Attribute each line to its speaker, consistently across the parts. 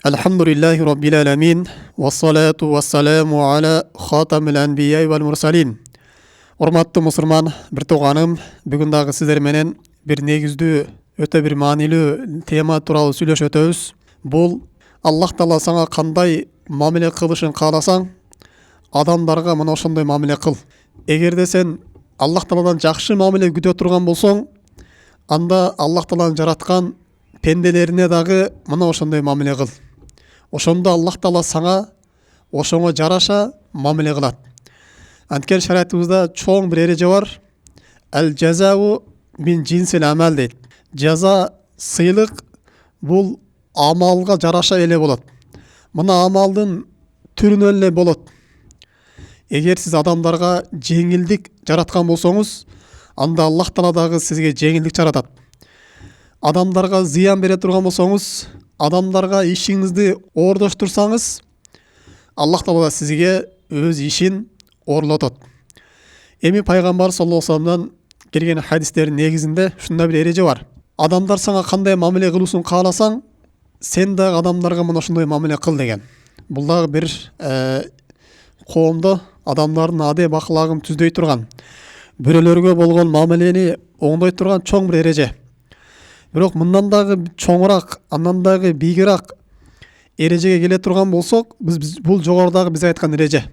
Speaker 1: Elhamdülillahi Rabbil alemin. Vessalatu vessalamu ala khatamil anbiya vel mursalin. Урматтуу мусулман бир тууганым, бүгүн дагы сиздер менен бир негиздүү, өтө бир маанилүү тема тууралуу сүйлөшүп өтөбүз. Бул Аллах Таала сага кандай мамиле кылышын кааласаң, адамдарга мына ошондой мамиле кыл. Эгерде сен Аллах Тааладан жакшы мамиле күтө турган болсоң, анда Аллах Тааланын жараткан пенделерине дагы мына ошондой мамиле кыл. Ошондо Аллах Таала сага ошоңо жараша мамиле кылат. Анткени шариатыбызда чоң бир эреже бар. Ал жазау мин джинсил амал дейт. Жаза, сыйлык бул амалга жараша эле болот. Мына амалдын түрүнөн эле болот. Эгер сиз адамдарга жеңилдик жараткан болсоңуз, анда Аллах Таала дагы сизге жеңилдик жаратат. Адамдарга зыян бере турган болсоңуз, адамдарга ишиңизди оордоштурсаңыз, Аллах Таала сизге өз ишин орлотот. Эми пайгамбар саллаллаху алейхи вассаламдан келген хадистердин негизинде ушундай бир эреже бар. Адамдар сага кандай мамиле кылуусун кааласаң, сен дагы адамдарга мына ошондой мамиле кыл деген. Бул дагы бир коомдо адамдардын адеп аклагын түздөй турган, бирөөлөргө болгон мамилени оңдой турган чоң бир эреже. Бирок мындан дагы чоңураак, андан дагы бийигирээк эрежеге келе турган болсок, бул жогорудагы биз айткан эреже.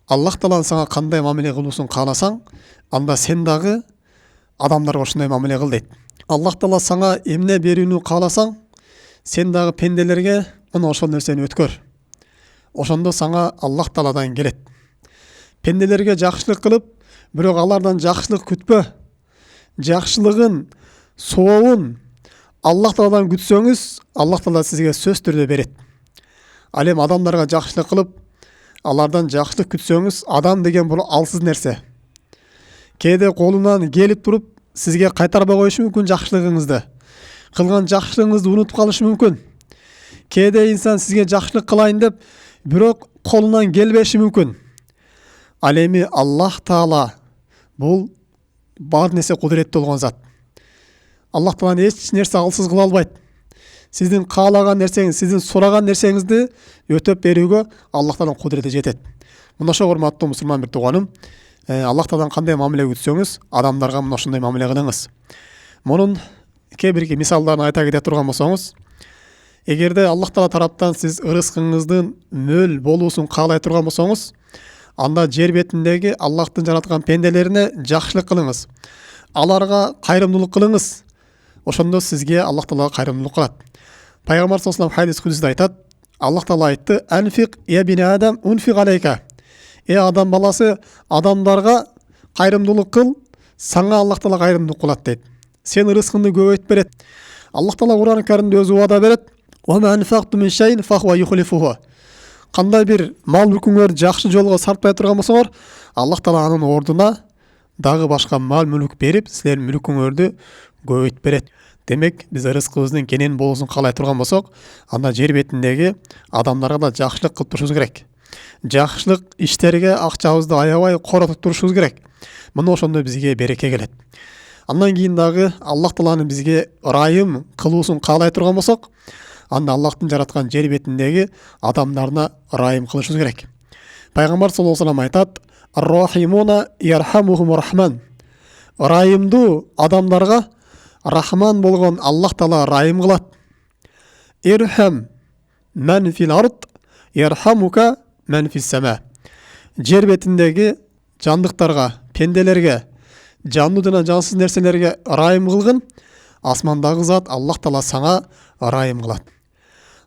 Speaker 1: Аллах Тааланын сага кандай мамиле кылуусун кааласаң, анда сен дагы адамдарга ошондой мамиле кыл дейт. Аллах Таала сага эмне берүүнү кааласаң, сен дагы пенделерге мына ошол нерсени өткөр. Ошондо сага Аллах Тааладан келет. Пенделерге жакшылык кылып, бирок алардан жакшылык күтпө. Жакшылыгын, сообун Аллах Тааладан күтсөңүз, Аллах Таала сизге сөз түрдө берет. Ал эми адамдарга жакшылык кылып, алардан жакшылык күтсөңүз, адам деген бул алсыз нерсе. Кээде колунан келип туруп, сизге кайтарбай коюшу мүмкүн жакшылыгыңызды. Кылган жакшылыгыңызды унутуп калышы мүмкүн. Кээде инсан сизге жакшылык кылайын деп, бирок колунан келбеши мүмкүн. Ал эми Аллах Таала бул бар нерсе кудуреттүү болгон зат. Аллах Тааланы эч нерсе алсыз кыла албайт. Сиздин каалаган нерсеңиз, сиздин сураган нерсеңизди өтөп берүүгө Аллах Тааланын кудурети жетет. Мына ошо урматтуу мусулман бир тууганым, Аллах Тааладан кандай мамиле күтсөңүз, адамдарга мына ошондой мамиле кылыңыз. Мунун кээ бир мисалдарын айта кете турган болсоңуз, эгерде Аллах Таала тараптан сиз ырыскыңыздын мөл болуусун каалай турган болсоңуз, анда жер бетиндеги Аллахтын жараткан пенделерине жакшылык кылыңыз. Аларга кайрымдуулук кылыңыз. Ошондо сизге Аллах Таала кайрымдуулук кылат. Пайгамбар саллаллаху алейхи хадис кудусда айтат, Аллах Таала айтты: "Анфик я бини адам, унфик алейка." Адам баласы, адамдарга кайрымдуулук кыл, саңа Аллах Таала кайрымдуулук кылат дейт. Сен ырыскыңды көбөйтүп берет. Аллах Таала Кур'ан Каримде өзү убада берет: "Ва ма анфакту мин шайин фахуа юхлифуху." Кандай бир мал мүлкүңөрдү жакшы жолго сарптай турган болсоңор, Аллах Таала анын ордуна дагы башка мал мүлк берип, силердин мүлкүңөрдү көбөйтүп берет. Демек, биз ырыскыбыздын кенен болуусун каалай турган болсок, анда жер бетиндеги адамдарга да жакшылык кылып турушубуз керек. Жакшылык иштерге акчабызды аябай коротуп турушубуз керек. Мына ошондо бизге береке келет. Андан кийин дагы Аллах Тааланын бизге ырайым кылуусун каалай турган болсок, анда Аллахтын жараткан жер бетиндеги адамдарына ырайым кылышыбыз керек. Пайгамбар саллаллаху алейхи вассалам айтат: "Ар-рахимуна ярхамухумур рахман." Ырайымдуу адамдарга Рахман болгон Аллах Таала ырайым кылат. Ирхам ман фил ард ярхамука ман фис сама. Жер бетиндеги жандыктарга, пенделерге, жандуу жана жансыз нерселерге ырайым кылгын, асмандагы зат Аллах Таала сага ырайым кылат.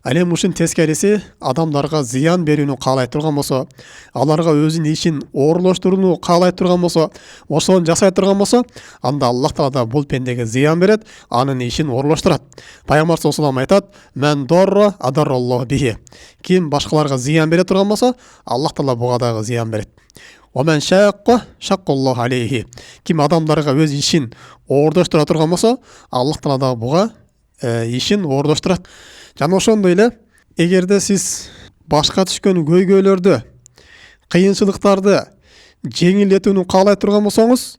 Speaker 1: Ал эми ушун тескериси, адамдарга зыян берүүнү каалай турган болсо, аларга өзүнүн ишин оорлоштурууну каалай турган болсо, ошону жасай турган болсо, анда Аллах Таала да бул пендеге зыян берет, анын ишин оорлоштурат. Пайгамбар саллаллаху алейхи вассалам айтат: "Мен дорра адарраллаху бихи." Ким башкаларга зыян бере турган болсо, Аллах Таала буга дагы зыян берет. "Ва мен шакка шаккаллаху алейхи." Ким адамдарга өз ишин оордоштура турган болсо, Аллах Таала дагы буга ишин оордоштурат. Жана ошондой эле, эгерде сиз башка түшкөн көйгөйлөрдү, кыйынчылыктарды жеңилдетүүнү каалай турган болсоңуз,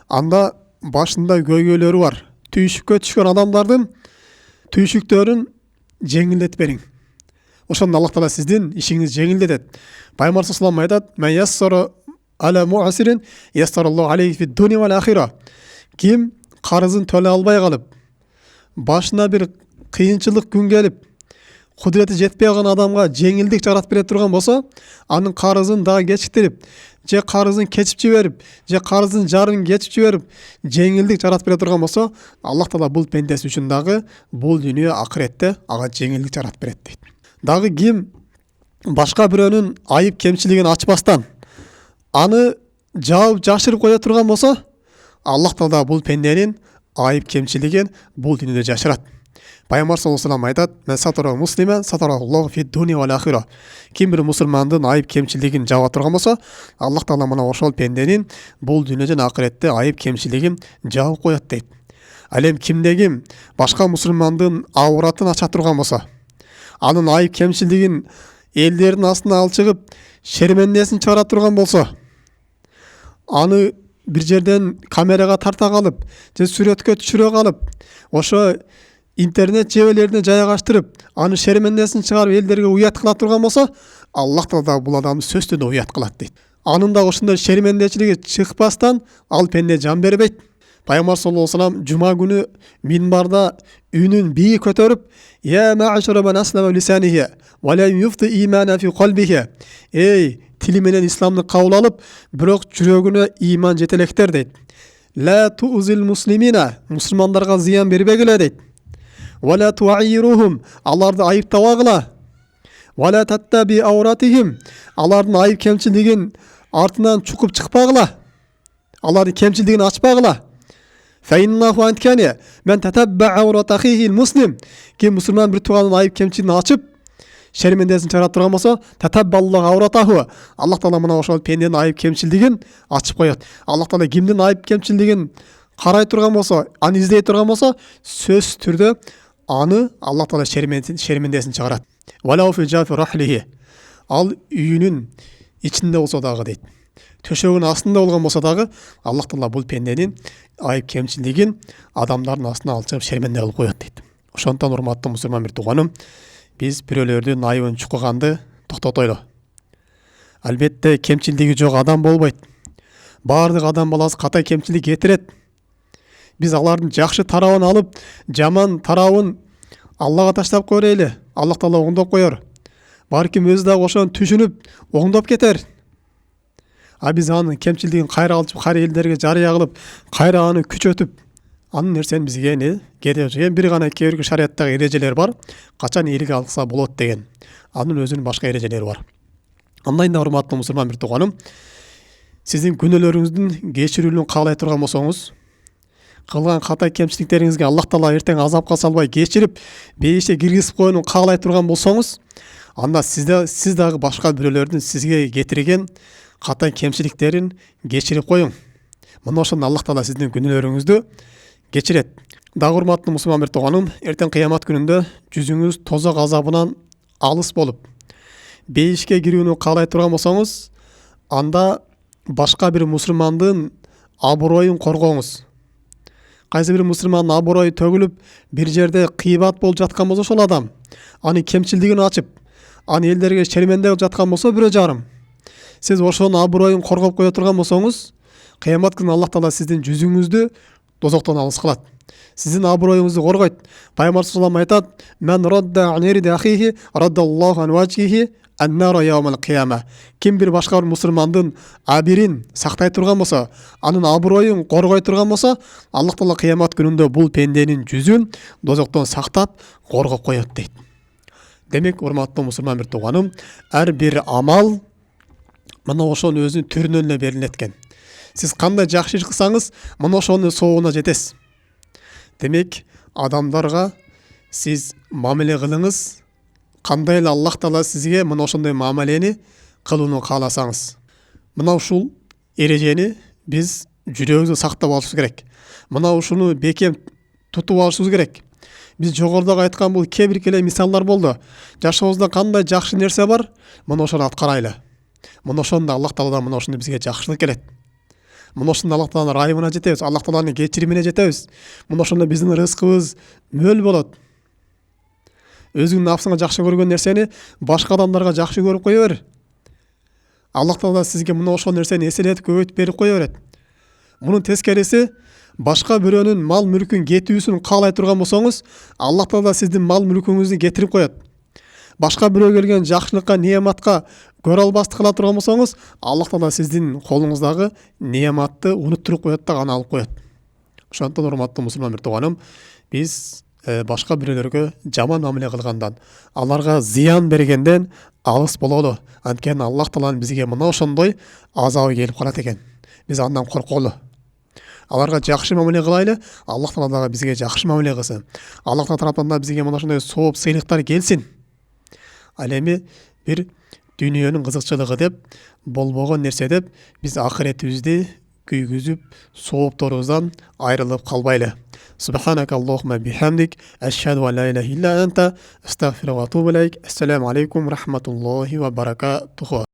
Speaker 1: анда башында көйгөйлөрү бар. Түйшүккө түшкөн адамдардын түйшүктөрүн жеңилдетип бериң. Ошондо Аллах Таала сиздин ишиңизди жеңилдетет. Пайгамбар саллаллаху алейхи айтат: "Мен яссара аля муасирин яссараллаху алейхи фид дуния вал ахира." Ким карызын төлөй албай калып, башына бир кыйынчылык күн келип, кудурети жетпей калган адамга жеңилдик жаратып бере турган болсо, анын карызын дагы кечиктирип, же карызын кечип жиберип, же карызын жарымын кечип жиберип, жеңилдик жаратып бере турган болсо, Аллах Таала бул пендеси үчүн дагы бул дүйнө акыретте ага жеңилдик жаратып берет дейт. Дагы ким башка бирөөнүн айып кемчилигин ачпастан аны жаап жашырып кое турган болсо, Аллах Таала бул пенденин айып кемчилигин бул дүйнөдө жашырат. Пайгамбар саллаллаху алейхи вассалам айтат: "Мен сатара муслимен сатараллаху фид дуния вал ахира." Ким бир мусулмандын айып кемчилигин жаба турган болсо, Аллах Таала мына ошол пенденин бул дүйнө жана акыретте айып кемчилигин жаап коет дейт. Ал эми кимде ким башка мусулмандын ауратын ача турган болсо, анын айып кемчилигин элдердин астына алып чыгып, шермендесин чыгара турган болсо, аны бир жерден камерага тарта калып, же сүрөткө түшүрө калып, ошо интернет жебелерине жайгаштырып, аны шермендесин чыгарып элдерге уят кыла турган болсо, Аллах Таала бул адамды сөзсүз түрдө уят кылат дейт. Анын да ошондой шермендечилиги чыкпастан ал пенде жан бербейт. Пайгамбар саллаллаху алейхи вассалам жума күнү минбарда үнүн бийик көтөрүп: "Я ма'ашара ман аслама лисанихи ва ла юфти имана фи qalbihi." Эй, тили менен исламды кабыл алып, бирок жүрөгүнө иман жетелектер дейт. "Ла ту'зил муслимина." Мусулмандарга зыян бербегиле дейт. "Ва ла ту'айрухум." Аларды айыптабагыла. "Ва ла таттаби ауратихим." Алардын айып кемчилигин артынан чукуп чыкпагыла. Алардын кемчилигин ачпагыла. "Фаиннаху анткани мен татабба аурат ахихил муслим." Ким мусулман бир тууганын айып кемчилигин ачып, шермендесин чыгара турган болсо, татаббаллаху ауратаху. Аллах Таала мына ошол пенденин айып кемчилигин ачып коет. Аллах Таала кимдин айып кемчилигин карай турган болсо, аны издей турган болсо, сөзсүз түрдө аны Аллах Таала шермендесин чыгарат. "Валау фи жафи рахлихи." Ал үйүнүн ичинде болсо дагы дейт, төшөгүнүн астында болгон болсо дагы, Аллах Таала бул пенденин айып кемчилигин адамдардын астына алып чыгып шерменде кылып коет дейт. Ошондон урматтуу мусулман бир тууганым, биз бирөөлөрдүн айыбын чукуганды токтотойлу. Албетте кемчилиги жок адам болбойт. Баардык адам баласы ката кемчилик кетирет. Биз алардын жакшы тарабын алып, жаман тарабын Аллага таштап койрайлы. Аллах Таала оңдоп коер. Балким өзү дагы ошону түшүнүп, оңдоп кетер. А биз анын кемчилигин кайра алып, кайра элдерге жарыя кылып, кайра аны күчөтүп, анын нерсени бизге кетип бир гана кейбирки шариаттагы эрежелер бар. Качан ийгилик алса болот деген. Анын өзүнүн башка эрежелери бар. Андайда урматтуу мусулман бир тууганым, сиздин күнөөлөрүңүздүн кечирүүлүгүн каалай турган болсоңуз, кылган ката кемчиликтериңизге Аллах Таала эртең азапка салбай кечирип, бейишке киргизип коюуну каалай турган болсоңуз, анда сиз дагы башка бирөөлөрдүн сизге кетирген ката кемчиликтерин кечирип коюң. Мына ошондо Аллах Таала сиздин күнөөлөрүңүздү кечирет. Дагы урматтуу мусулман бир тууганым, эртең кыямат күнүндө жүзүңүз тозок азабынан алыс болуп, бейишке кирүүнү каалай турган болсоңуз, анда башка бир мусулмандын аброюн коргоңуз. Кайсы бир мусулмандын аброю төгүлүп, бир жерде кыйбат болуп жаткан болсо ошол адам, аны кемчилигин ачып, аны элдерге шерменде кылып жаткан болсо бирөө жарым, сиз ошонун аброюн коргоп кое турган болсоңуз, кыямат күнү Аллах Таала сиздин жүзүңүздү дозоктон алыс кылат. Сиздин аброюңузду коргойт. Пайгамбар саллаллаху алейхи вассалам айтат: "Мен радда ан ирди ахихи, раддаллаху ан вajhihi ан-нара яумал кияма." Ким бир башка бир мусулмандын абирин сактай турган болсо, анын аброюн коргой турган болсо, Аллах Таала кыямат күнүндө бул пенденин жүзүн дозоктон сактап, коргоп коет дейт. Демек, урматтуу мусулман бир тууганым, ар бир амал мына ошонун өзүнүн түрүнөн эле берилет экен. Сиз кандай жакшы иш кылсаңыз, мына ошонун соогуна жетесиз. Демек, адамдарга сиз мамиле кылыңыз, кандай эле Аллах Таала сизге мына ошондой мамилени кылууну кааласаңыз. Мына ушул эрежени биз жүрөгүбүздө сактап алышыбыз керек. Мына ушуну бекем тутуп алышыбыз керек. Биз жогорудагы айткан бул кээ бир эле мисалдар болду. Жашообузда кандай жакшы нерсе бар, мына ошону аткарайлы. Мына ошондо Аллах Тааладан мына ошондо бизге жакшылык келет. Мына ошондо Аллах Тааланын райымына жетебиз, Аллах Тааланын кечиримине жетебиз. Мына ошондо биздин рызкыбыз мөл болот. Өзүңдүн нафсыңа жакшы көргөн нерсени башка адамдарга жакшы көрүп кое бер. Аллах Таала сизге мына ошол нерсени эселетип көбөйтүп берип кое берет. Мунун тескериси, башка бирөөнүн мал мүлкүн кетүүсүн каалай турган болсоңуз, Аллах Таала сиздин мал мүлкүңүздү кетирип коет. Башка бирөө келген жакшылыкка, неаматка көрө албастык кыла турган болсоңуз, Аллах Таала сиздин колуңуздагы неаматты унуттуруп коет да гана алып коет. Ошондон урматтуу мусулман бир тууганым, биз башка бирөөлөргө жаман мамиле кылгандан, аларга зыян бергенден алыс бололу. Анткени Аллах Тааланын бизге мына ошондой азабы келип калат экен. Биз андан корколу. Аларга жакшы мамиле кылайлы, Аллах Таала дагы бизге жакшы мамиле кылсын. Аллах Таала тараптан да бизге мына ошондой сооп сыйлыктар келсин. Ал эми бир дүйнөнүн кызыкчылыгы деп, болбогон нерсе деп биз акыретибизди күйгүзүп, соопторубуздан айрылып калбайлы. Субханака Аллахумма бихамдик, ашхаду ан ла илаха илля анта, астагфирука ва атубу илейк. Ассаламу алейкум рахматуллахи ва баракатуху.